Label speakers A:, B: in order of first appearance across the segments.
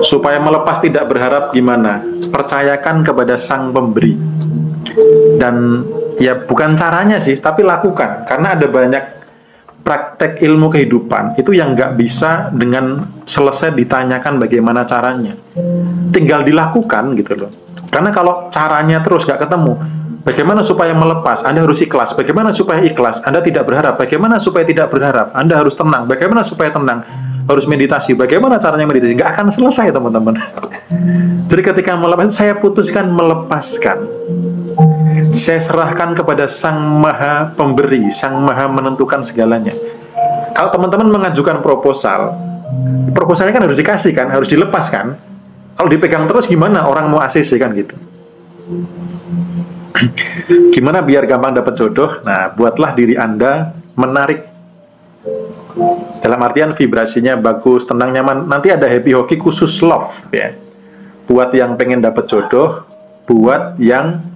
A: Supaya melepas tidak berharap gimana? Percayakan kepada Sang Pemberi. Dan ya bukan caranya sih, tapi lakukan. Karena ada banyak praktek ilmu kehidupan itu yang nggak bisa dengan selesai ditanyakan bagaimana caranya. Tinggal dilakukan gitu loh. Karena kalau caranya terus nggak ketemu, bagaimana supaya melepas? Anda harus ikhlas. Bagaimana supaya ikhlas? Anda tidak berharap. Bagaimana supaya tidak berharap? Anda harus tenang. Bagaimana supaya tenang? Harus meditasi. Bagaimana caranya meditasi? Nggak akan selesai, teman-teman. Jadi ketika melepas, saya putuskan melepaskan. Saya serahkan kepada Sang Maha Pemberi, Sang Maha menentukan segalanya. Kalau teman-teman mengajukan proposal, proposalnya kan harus dikasih kan, harus dilepaskan. Kalau dipegang terus gimana orang mau ACC kan gitu. Gimana biar gampang dapat jodoh? Nah, buatlah diri Anda menarik. Dalam artian vibrasinya bagus, tenang, nyaman. Nanti ada happy hoki khusus love ya. Buat yang pengen dapat jodoh, buat yang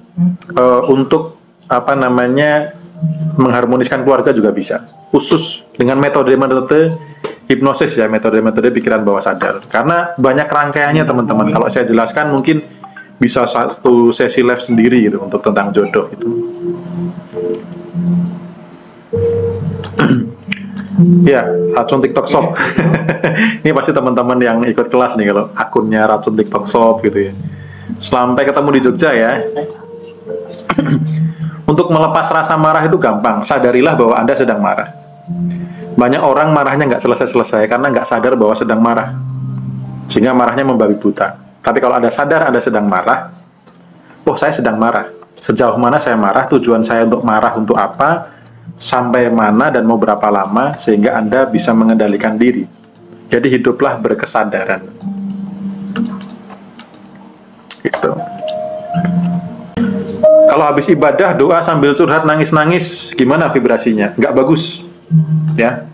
A: untuk apa namanya mengharmoniskan keluarga juga bisa. Khusus dengan metode-metode hipnosis ya, metode-metode pikiran bawah sadar. Karena banyak rangkaiannya teman-teman. Kalau saya jelaskan mungkin bisa satu sesi live sendiri gitu untuk tentang jodoh itu. Ya, racun TikTok Shop. Ini pasti teman-teman yang ikut kelas nih kalau akunnya racun TikTok Shop gitu ya. Sampai ketemu di Jogja ya. Untuk melepas rasa marah itu gampang. Sadarilah bahwa Anda sedang marah. Banyak orang marahnya nggak selesai-selesai karena nggak sadar bahwa sedang marah, sehingga marahnya membabi buta. Tapi kalau Anda sadar Anda sedang marah, oh saya sedang marah. Sejauh mana saya marah, tujuan saya untuk marah untuk apa, sampai mana dan mau berapa lama, sehingga Anda bisa mengendalikan diri. Jadi hiduplah berkesadaran. Gitu. Kalau habis ibadah, doa sambil curhat, nangis-nangis, gimana vibrasinya? Nggak bagus. Ya.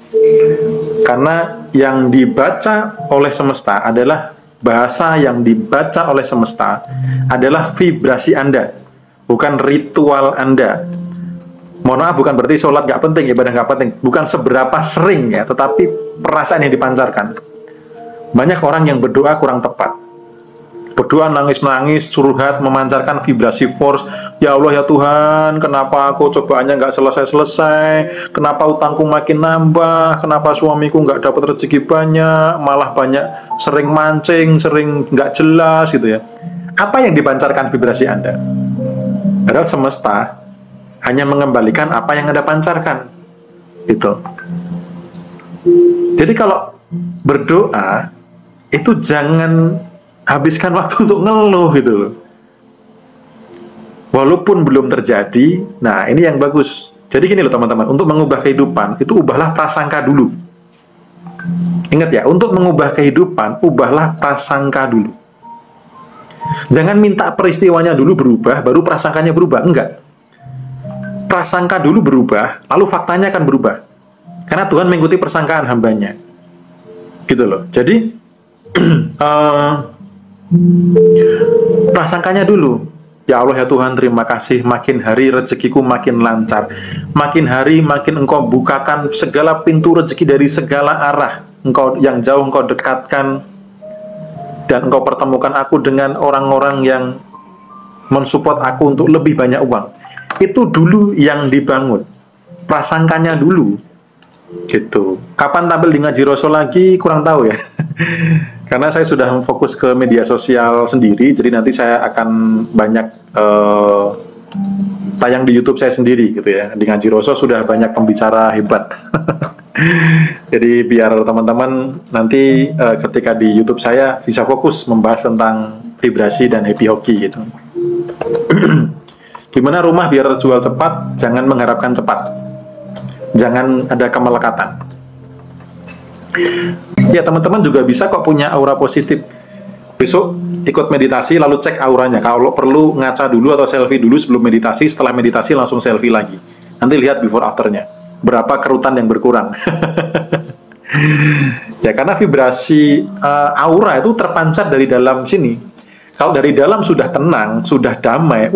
A: Karena yang dibaca oleh semesta adalah bahasa yang dibaca oleh semesta adalah vibrasi Anda, bukan ritual Anda. Mohon maaf, bukan berarti sholat nggak penting, ibadah nggak penting. Bukan seberapa sering ya, tetapi perasaan yang dipancarkan. Banyak orang yang berdoa kurang tepat. Berdoa nangis-nangis, curhat, memancarkan vibrasi force. Ya Allah ya Tuhan, kenapa aku cobaannya nggak selesai-selesai? Kenapa utangku makin nambah? Kenapa suamiku nggak dapat rezeki banyak? Malah banyak sering mancing, sering nggak jelas gitu ya. Apa yang dipancarkan vibrasi Anda? Padahal semesta hanya mengembalikan apa yang Anda pancarkan. Gitu. Jadi kalau berdoa, itu jangan habiskan waktu untuk ngeluh gitu loh. Walaupun belum terjadi, nah ini yang bagus. Jadi gini loh teman-teman, untuk mengubah kehidupan, itu ubahlah prasangka dulu. Ingat ya, untuk mengubah kehidupan, ubahlah prasangka dulu. Jangan minta peristiwanya dulu berubah, baru prasangkanya berubah. Enggak. Prasangka dulu berubah, lalu faktanya akan berubah. Karena Tuhan mengikuti persangkaan hambanya. Gitu loh. Jadi, prasangkanya dulu. Ya Allah ya Tuhan, terima kasih, makin hari rezekiku makin lancar, makin hari makin Engkau bukakan segala pintu rezeki dari segala arah. Engkau yang jauh Engkau dekatkan, dan Engkau pertemukan aku dengan orang-orang yang mensupport aku untuk lebih banyak uang. Itu dulu yang dibangun, prasangkanya dulu gitu. Kapan tampil di Ngaji Rasul lagi kurang tahu ya. Karena saya sudah fokus ke media sosial sendiri, jadi nanti saya akan banyak tayang di YouTube saya sendiri gitu ya. Di Ngaji Rasul sudah banyak pembicara hebat. Jadi biar teman-teman nanti ketika di YouTube saya bisa fokus membahas tentang vibrasi dan happy hoki gitu. Gimana rumah biar terjual cepat, jangan mengharapkan cepat. Jangan ada kemelekatan. Ya teman-teman juga bisa kok punya aura positif. Besok ikut meditasi lalu cek auranya. Kalau perlu ngaca dulu atau selfie dulu sebelum meditasi. Setelah meditasi langsung selfie lagi. Nanti lihat before afternya. Berapa kerutan yang berkurang. Ya karena vibrasi aura itu terpancar dari dalam sini. Kalau dari dalam sudah tenang, sudah damai,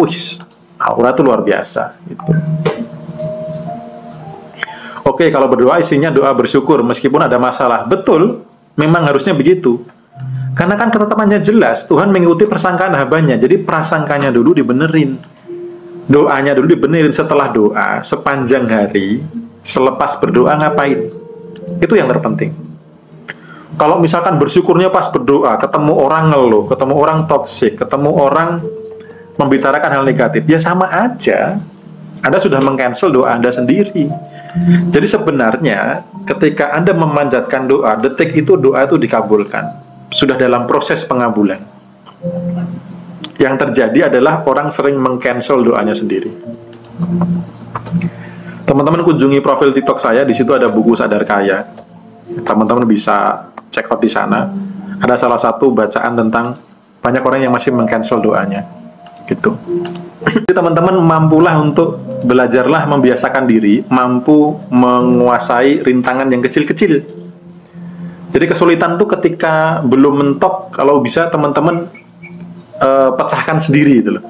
A: aura itu luar biasa gitu. Oke, kalau berdoa isinya doa bersyukur meskipun ada masalah. Betul, memang harusnya begitu. Karena kan ketetapannya jelas, Tuhan mengikuti persangkaan hambanya. Jadi prasangkanya dulu dibenerin, doanya dulu dibenerin. Setelah doa, sepanjang hari, selepas berdoa ngapain? Itu yang terpenting. Kalau misalkan bersyukurnya pas berdoa, ketemu orang ngeluh, ketemu orang toksik, ketemu orang membicarakan hal negatif, ya sama aja. Anda sudah meng-cancel doa Anda sendiri. Jadi sebenarnya ketika Anda memanjatkan doa, detik itu doa itu dikabulkan. Sudah dalam proses pengabulan. Yang terjadi adalah orang sering meng-cancel doanya sendiri. Teman-teman kunjungi profil TikTok saya, di situ ada buku Sadar Kaya. Teman-teman bisa check out di sana. Ada salah satu bacaan tentang banyak orang yang masih meng-cancel doanya. Gitu. Jadi teman-teman mampulah untuk belajarlah membiasakan diri, mampu menguasai rintangan yang kecil-kecil. Jadi kesulitan tuh ketika belum mentok, kalau bisa teman-teman pecahkan sendiri gitu loh.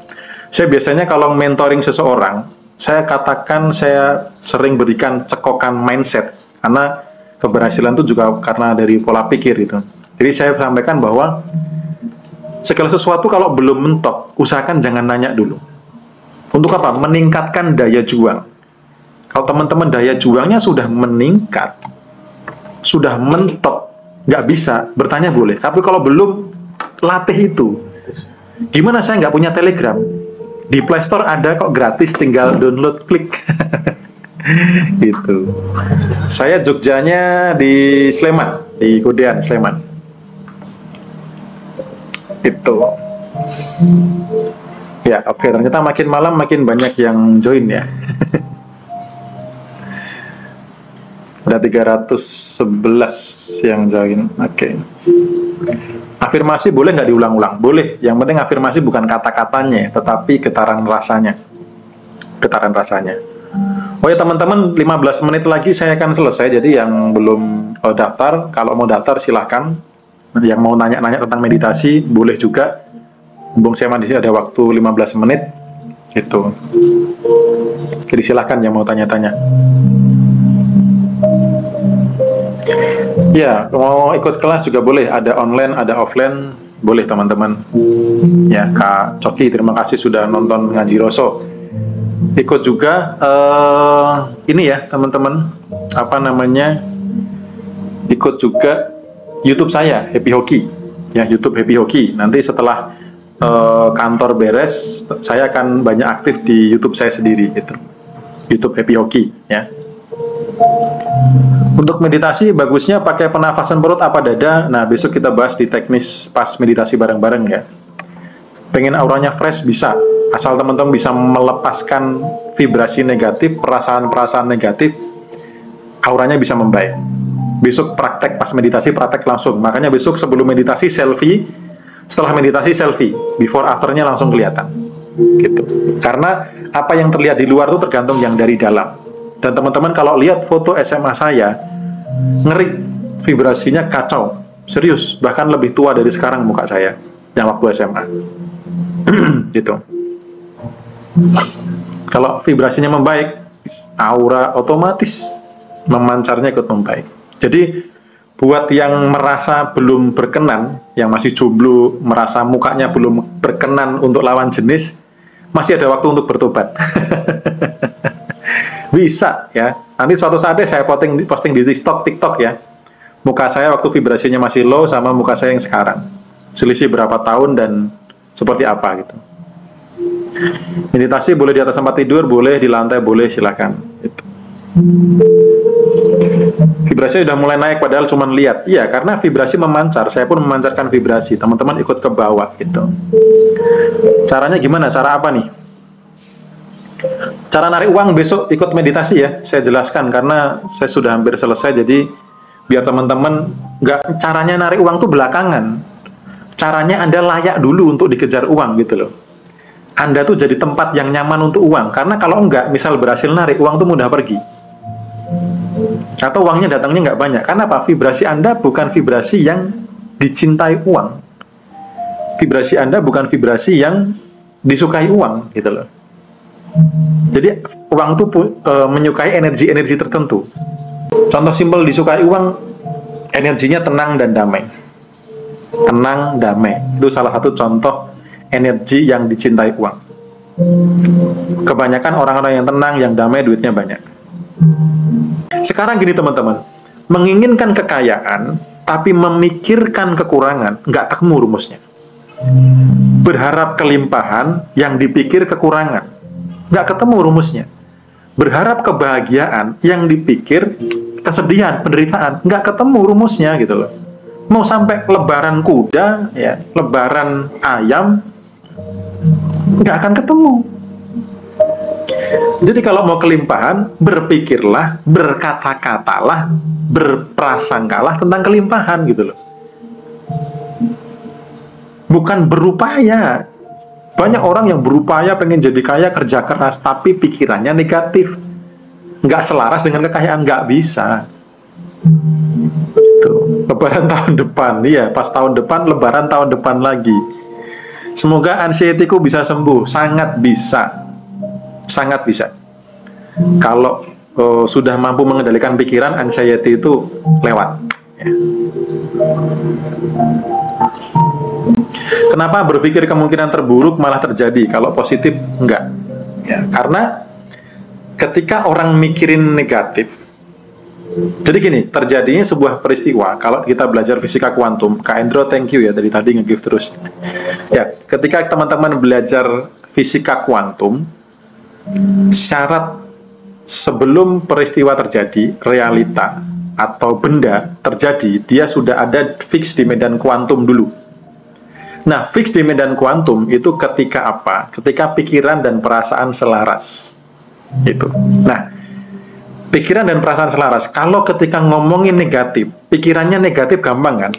A: Saya biasanya kalau mentoring seseorang, saya katakan saya sering berikan cekokan mindset, karena keberhasilan itu juga karena dari pola pikir gitu. Jadi saya sampaikan bahwa segala sesuatu kalau belum mentok, usahakan jangan nanya dulu. Untuk apa? Meningkatkan daya juang. Kalau teman-teman daya juangnya sudah meningkat, sudah mentok, nggak bisa, bertanya boleh. Tapi kalau belum, latih itu. Gimana saya nggak punya Telegram? Di Play Store ada kok, gratis, tinggal download, klik. Gitu. Saya Jogjanya di Sleman, di Kudean, Sleman. Itu. Ya, oke. Ternyata makin malam makin banyak yang join ya. Ada 311 yang join. Oke. Afirmasi boleh nggak diulang-ulang? Boleh. Yang penting afirmasi bukan kata-katanya, tetapi getaran rasanya. Getaran rasanya. Oh ya teman-teman, 15 menit lagi saya akan selesai. Jadi yang belum daftar, kalau mau daftar silahkan. Yang mau nanya-nanya tentang meditasi, boleh juga. Bung saya di sini ada waktu 15 menit. Itu. Jadi silahkan yang mau tanya-tanya. Ya, mau ikut kelas juga boleh. Ada online, ada offline. Boleh teman-teman. Ya, Kak Coki, terima kasih sudah nonton Ngaji Roso. Ikut juga ini ya teman-teman, apa namanya, ikut juga YouTube saya, Happy Hoki ya, YouTube Happy Hoki. Nanti setelah kantor beres, saya akan banyak aktif di YouTube saya sendiri gitu, YouTube Happy Hoki ya. Untuk meditasi bagusnya pakai penafasan perut apa dada. Nah besok kita bahas di teknis pas meditasi bareng-bareng ya. Pengen auranya fresh bisa, asal teman-teman bisa melepaskan vibrasi negatif, perasaan-perasaan negatif, auranya bisa membaik. Besok praktek pas meditasi, praktek langsung. Makanya besok sebelum meditasi selfie, setelah meditasi selfie, before afternya langsung kelihatan. Gitu. Karena apa yang terlihat di luar itu tergantung yang dari dalam. Dan teman-teman kalau lihat foto SMA saya, ngeri, vibrasinya kacau, serius, bahkan lebih tua dari sekarang muka saya yang waktu SMA. Gitu. Kalau vibrasinya membaik, aura otomatis memancarnya ikut membaik. Jadi buat yang merasa belum berkenan, yang masih jomblo, merasa mukanya belum berkenan untuk lawan jenis, masih ada waktu untuk bertobat. Bisa ya. Nanti suatu saatnya saya posting di TikTok ya. Muka saya waktu vibrasinya masih low sama muka saya yang sekarang. Selisih berapa tahun dan seperti apa gitu. Meditasi boleh di atas tempat tidur, boleh di lantai, boleh, silakan. Gitu. Vibrasi udah mulai naik padahal cuma lihat. Iya, karena vibrasi memancar. Saya pun memancarkan vibrasi. Teman-teman ikut ke bawah gitu. Caranya gimana? Cara apa nih? Cara narik uang besok ikut meditasi ya. Saya jelaskan karena saya sudah hampir selesai. Jadi biar teman-teman nggak, caranya narik uang tuh belakangan. Caranya Anda layak dulu untuk dikejar uang gitu loh. Anda tuh jadi tempat yang nyaman untuk uang. Karena kalau enggak, misal berhasil narik, uang tuh mudah pergi. Atau uangnya datangnya nggak banyak. Karena apa? Vibrasi Anda bukan vibrasi yang dicintai uang. Vibrasi Anda bukan vibrasi yang disukai uang, gitu loh. Jadi uang itu menyukai energi-energi tertentu. Contoh simpel, disukai uang, energinya tenang dan damai. tenang, damai. Itu salah satu contoh energi yang dicintai uang. Kebanyakan orang-orang yang tenang, yang damai, duitnya banyak. Sekarang gini teman-teman, menginginkan kekayaan, tapi memikirkan kekurangan, nggak ketemu rumusnya. Berharap kelimpahan, yang dipikir kekurangan, nggak ketemu rumusnya. Berharap kebahagiaan, yang dipikir kesedihan, penderitaan, nggak ketemu rumusnya gitu loh. Mau sampai lebaran kuda, ya, lebaran ayam, nggak akan ketemu. Jadi kalau mau kelimpahan, berpikirlah, berkata-katalah, berprasangkalah tentang kelimpahan gitu loh. Bukan berupaya. Banyak orang yang berupaya pengen jadi kaya, kerja keras, tapi pikirannya negatif. Nggak selaras dengan kekayaan, nggak bisa. Tuh, lebaran tahun depan, iya, pas tahun depan, lebaran tahun depan lagi. Semoga anxiety-ku bisa sembuh, sangat bisa. Sangat bisa. Kalau sudah mampu mengendalikan pikiran, anxiety itu lewat. Ya. Kenapa berpikir kemungkinan terburuk malah terjadi, kalau positif enggak? Ya, karena ketika orang mikirin negatif, jadi gini, terjadinya sebuah peristiwa, kalau kita belajar fisika kuantum, Kak Endro thank you ya, dari tadi nge-give terus. Ya, ketika teman-teman belajar fisika kuantum, syarat sebelum peristiwa terjadi, realita atau benda terjadi, dia sudah ada fix di medan kuantum dulu. Nah, fix di medan kuantum itu ketika apa? Ketika pikiran dan perasaan selaras. Itu. Nah, pikiran dan perasaan selaras. Kalau ketika ngomongin negatif, pikirannya negatif gampang kan?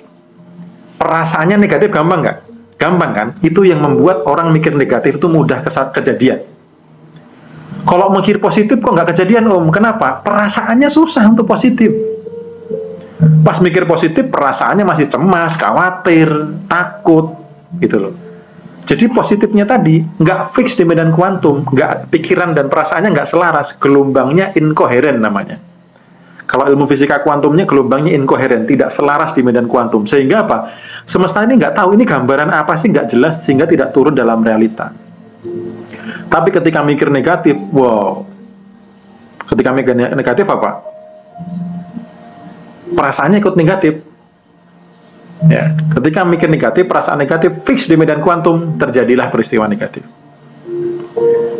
A: Perasaannya negatif gampang nggak? Gampang kan? Itu yang membuat orang mikir negatif itu mudah kejadian. Kalau mikir positif kok nggak kejadian Om? Kenapa? Perasaannya susah untuk positif. Pas mikir positif, perasaannya masih cemas, khawatir, takut, gitu loh. Jadi positifnya tadi nggak fix di medan kuantum, nggak, pikiran dan perasaannya nggak selaras, gelombangnya inkoheren namanya. Kalau ilmu fisika kuantumnya gelombangnya inkoheren, tidak selaras di medan kuantum. Sehingga apa? Semesta ini nggak tahu ini gambaran apa sih, nggak jelas, sehingga tidak turun dalam realita. Tapi ketika mikir negatif, wow, ketika mikir negatif apa? Perasaannya ikut negatif. Ya, ketika mikir negatif, perasaan negatif fix di medan kuantum, terjadilah peristiwa negatif.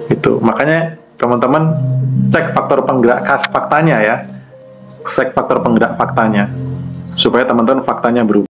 A: Itu makanya teman-teman cek faktor penggerak faktanya ya, cek faktor penggerak faktanya supaya teman-teman faktanya berubah.